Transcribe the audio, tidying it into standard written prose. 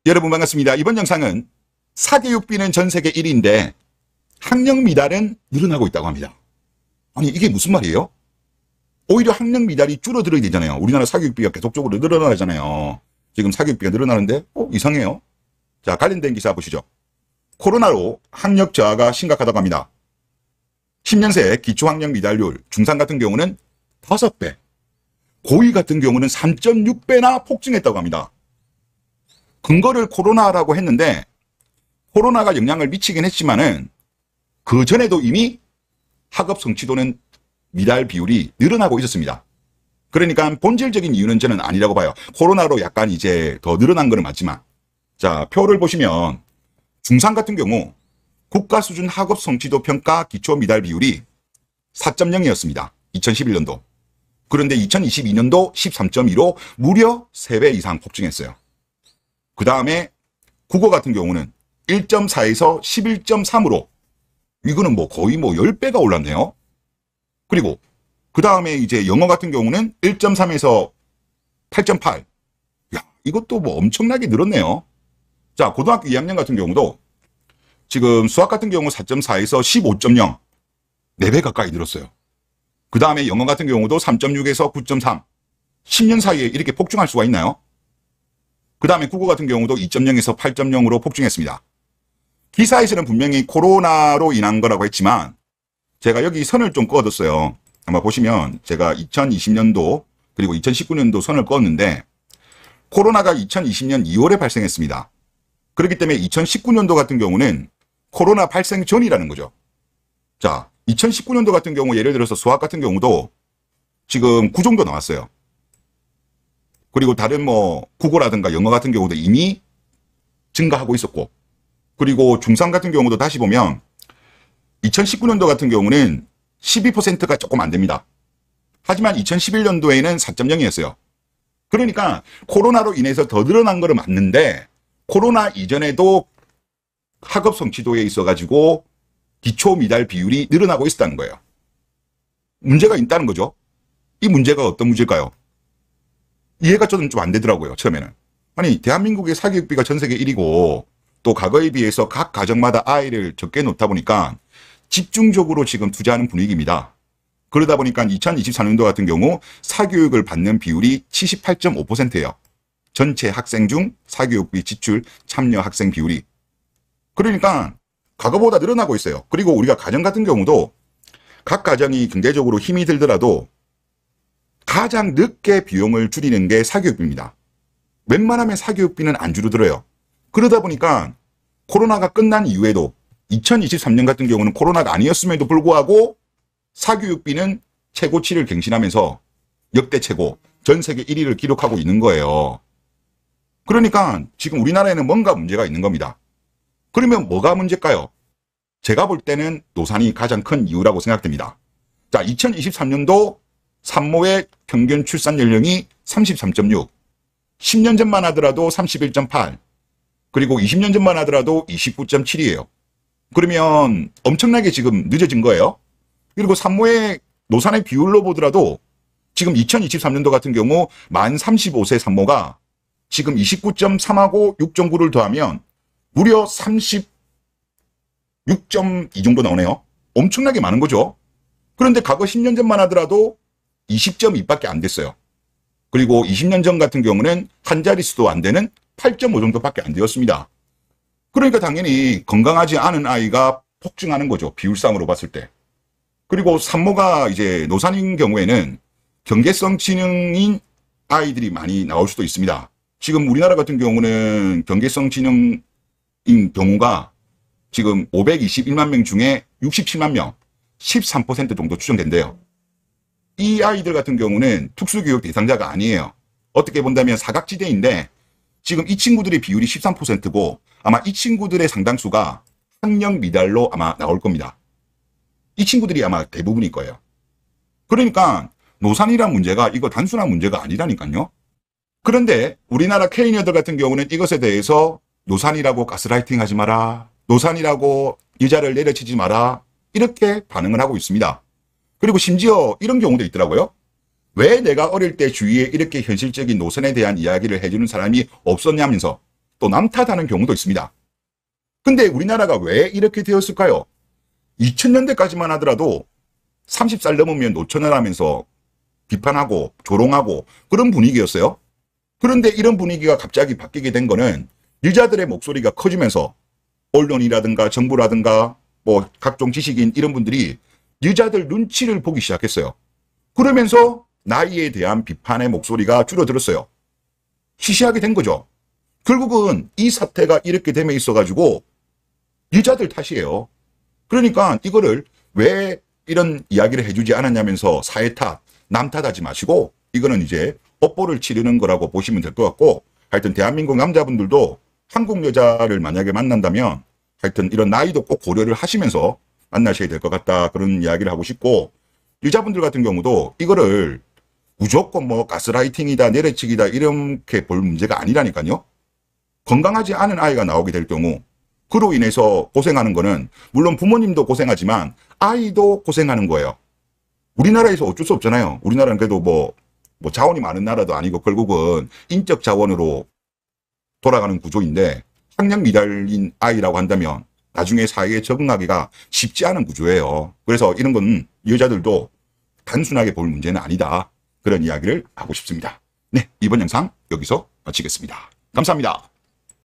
여러분 반갑습니다. 이번 영상은 사교육비는 전 세계 1위인데 학력 미달은 늘어나고 있다고 합니다. 아니 이게 무슨 말이에요? 오히려 학력 미달이 줄어들어야 되잖아요. 우리나라 사교육비가 계속적으로 늘어나잖아요. 지금 사교육비가 늘어나는데 이상해요. 자, 관련된 기사 보시죠. 코로나로 학력 저하가 심각하다고 합니다. 10년 새 기초학력 미달률 중상 같은 경우는 5배, 고2 같은 경우는 3.6배나 폭증했다고 합니다. 근거를 코로나라고 했는데 코로나가 영향을 미치긴 했지만은 그 전에도 이미 학업 성취도는 미달 비율이 늘어나고 있었습니다. 그러니까 본질적인 이유는 저는 아니라고 봐요. 코로나로 약간 이제 더 늘어난 거는 맞지만, 자, 표를 보시면 중3 같은 경우 국가 수준 학업 성취도 평가 기초 미달 비율이 4.0이었습니다. 2011년도. 그런데 2022년도 13.2로 무려 3배 이상 폭증했어요. 그 다음에 국어 같은 경우는 1.4에서 11.3으로 이거는 거의 10배가 올랐네요. 그리고 그 다음에 이제 영어 같은 경우는 1.3에서 8.8. 야, 이것도 엄청나게 늘었네요. 자, 고등학교 2학년 같은 경우도 지금 수학 같은 경우 4.4에서 15.0. 4배 가까이 늘었어요. 그 다음에 영어 같은 경우도 3.6에서 9.3. 10년 사이에 이렇게 폭증할 수가 있나요? 그 다음에 국어 같은 경우도 2.0에서 8.0으로 폭증했습니다. 기사에서는 분명히 코로나로 인한 거라고 했지만 제가 여기 선을 좀 그어뒀어요. 아마 보시면 제가 2020년도 그리고 2019년도 선을 그었는데 코로나가 2020년 2월에 발생했습니다. 그렇기 때문에 2019년도 같은 경우는 코로나 발생 전이라는 거죠. 자, 2019년도 같은 경우 예를 들어서 수학 같은 경우도 지금 9 정도 나왔어요. 그리고 다른 국어라든가 영어 같은 경우도 이미 증가하고 있었고, 그리고 중3 같은 경우도 다시 보면 2019년도 같은 경우는 12%가 조금 안 됩니다. 하지만 2011년도에는 4.0이었어요. 그러니까 코로나로 인해서 더 늘어난 거는 맞는데 코로나 이전에도 학업 성취도에 있어가지고 기초 미달 비율이 늘어나고 있었다는 거예요. 문제가 있다는 거죠. 이 문제가 어떤 문제일까요? 이해가 저는 좀 안 되더라고요, 처음에는. 아니, 대한민국의 사교육비가 전 세계 1위고 또 과거에 비해서 각 가정마다 아이를 적게 놓다 보니까 집중적으로 지금 투자하는 분위기입니다. 그러다 보니까 2024년도 같은 경우 사교육을 받는 비율이 78.5%예요. 전체 학생 중 사교육비 지출 참여 학생 비율이. 그러니까 과거보다 늘어나고 있어요. 그리고 우리가 가정 같은 경우도 각 가정이 경제적으로 힘이 들더라도 가장 늦게 비용을 줄이는 게 사교육비입니다. 웬만하면 사교육비는 안 줄어들어요. 그러다 보니까 코로나가 끝난 이후에도 2023년 같은 경우는 코로나가 아니었음에도 불구하고 사교육비는 최고치를 갱신하면서 역대 최고, 전 세계 1위를 기록하고 있는 거예요. 그러니까 지금 우리나라에는 뭔가 문제가 있는 겁니다. 그러면 뭐가 문제일까요? 제가 볼 때는 노산이 가장 큰 이유라고 생각됩니다. 자, 2023년도 산모의 평균 출산 연령이 33.6, 10년 전만 하더라도 31.8, 그리고 20년 전만 하더라도 29.7이에요. 그러면 엄청나게 지금 늦어진 거예요. 그리고 산모의 노산의 비율로 보더라도 지금 2023년도 같은 경우 만 35세 산모가 지금 29.3하고 6.9를 더하면 무려 36.2 정도 나오네요. 엄청나게 많은 거죠. 그런데 과거 10년 전만 하더라도 20.2밖에 안 됐어요. 그리고 20년 전 같은 경우는 한 자릿수도 안 되는 8.5 정도밖에 안 되었습니다. 그러니까 당연히 건강하지 않은 아이가 폭증하는 거죠. 비율상으로 봤을 때. 그리고 산모가 이제 노산인 경우에는 경계성 지능인 아이들이 많이 나올 수도 있습니다. 지금 우리나라 같은 경우는 경계성 지능인 경우가 지금 521만 명 중에 67만 명, 13% 정도 추정된대요. 이 아이들 같은 경우는 특수교육 대상자가 아니에요. 어떻게 본다면 사각지대인데 지금 이 친구들의 비율이 13%고 아마 이 친구들의 상당수가 학력 미달로 아마 나올 겁니다. 이 친구들이 아마 대부분일 거예요. 그러니까 노산이란 문제가 이거 단순한 문제가 아니라니까요. 그런데 우리나라 K녀들 같은 경우는 이것에 대해서 노산이라고 가스라이팅 하지 마라, 노산이라고 여자를 내려치지 마라, 이렇게 반응을 하고 있습니다. 그리고 심지어 이런 경우도 있더라고요. 왜 내가 어릴 때 주위에 이렇게 현실적인 노선에 대한 이야기를 해주는 사람이 없었냐면서 또 남 탓하는 경우도 있습니다. 근데 우리나라가 왜 이렇게 되었을까요? 2000년대까지만 하더라도 30살 넘으면 노처녀 하면서 비판하고 조롱하고 그런 분위기였어요. 그런데 이런 분위기가 갑자기 바뀌게 된 거는 여자들의 목소리가 커지면서 언론이라든가 정부라든가 뭐 각종 지식인 이런 분들이 여자들 눈치를 보기 시작했어요. 그러면서 나이에 대한 비판의 목소리가 줄어들었어요. 시시하게 된 거죠. 결국은 이 사태가 이렇게 됨에 있어가지고 여자들 탓이에요. 그러니까 이거를 왜 이런 이야기를 해주지 않았냐면서 사회 탓, 남 탓하지 마시고 이거는 이제 업보를 치르는 거라고 보시면 될 것 같고, 하여튼 대한민국 남자분들도 한국 여자를 만약에 만난다면 하여튼 이런 나이도 꼭 고려를 하시면서 만나셔야 될 것 같다, 그런 이야기를 하고 싶고, 여자분들 같은 경우도 이거를 무조건 뭐 가스라이팅이다 내려치기다 이렇게 볼 문제가 아니라니까요. 건강하지 않은 아이가 나오게 될 경우 그로 인해서 고생하는 거는 물론 부모님도 고생하지만 아이도 고생하는 거예요. 우리나라에서 어쩔 수 없잖아요. 우리나라는 그래도 뭐 자원이 많은 나라도 아니고 결국은 인적 자원으로 돌아가는 구조인데, 학력 미달인 아이라고 한다면 나중에 사회에 적응하기가 쉽지 않은 구조예요. 그래서 이런 건 여자들도 단순하게 볼 문제는 아니다, 그런 이야기를 하고 싶습니다. 네, 이번 영상 여기서 마치겠습니다. 감사합니다.